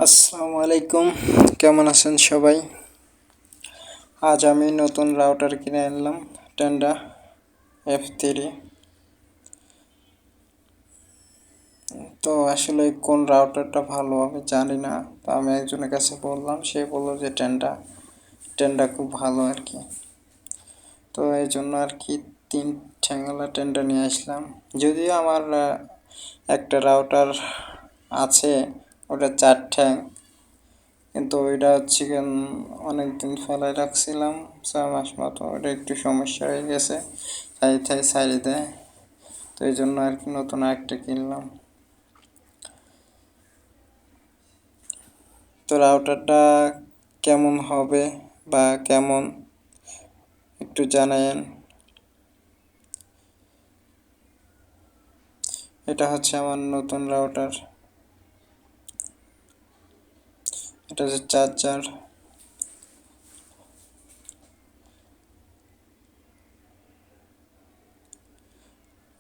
আসসালামু আলাইকুম, কেমন আছেন সবাই? আজ আমি নতুন রাউটার কিনে আনলাম, টেন্ডা F3। তো আসলে কোন রাউটারটা ভালো আমি জানি না। তো আমি একজনের কাছে বললাম, সে বললো যে টেন্ডা খুব ভালো আর কি। তো এই জন্য আর কি 3 ঠ্যাঙ্গালা টেন্ডা নিয়ে আসলাম। যদিও আমার একটা রাউটার আছে, ওটা 4 ঠ্যাং, কিন্তু ওইটা হচ্ছে অনেক দিন ফেলায় রাখছিলাম, 6 মাস মতো। ওটা একটু সমস্যা হয়ে গেছে, তাই সাইডে দেয়। তো এই জন্য আর কি নতুন আরেকটা কিনলাম। তো রাউটারটা কেমন হবে বা কেমন একটু জানায়েন। এটা হচ্ছে আমার নতুন রাউটার। এটা হচ্ছে চার্জার।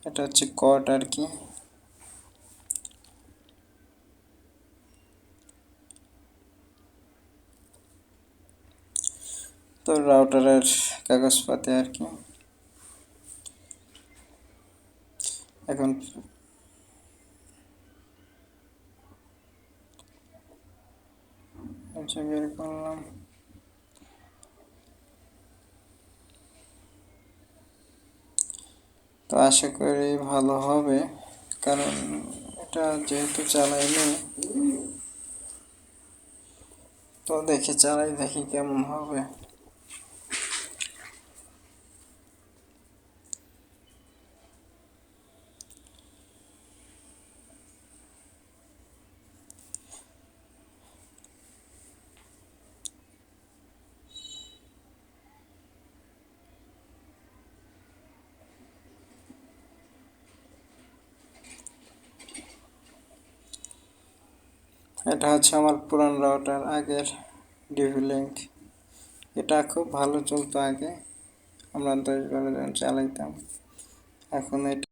এটা হচ্ছে কর্ড আর কি। তো রাউটারের কাগজপাতি আর কি। এখন বের করলাম। তো আশা করি ভালো হবে, কারণ এটা যেহেতু চালাইনি, তো দেখি কেমন হবে। এটা হচ্ছে আমার পুরান রাউটার, আগের ডিভি লিঙ্ক। এটা খুব ভালো চলতো আগে, আমরা 10-12 জন চালাইতাম। এখন এটা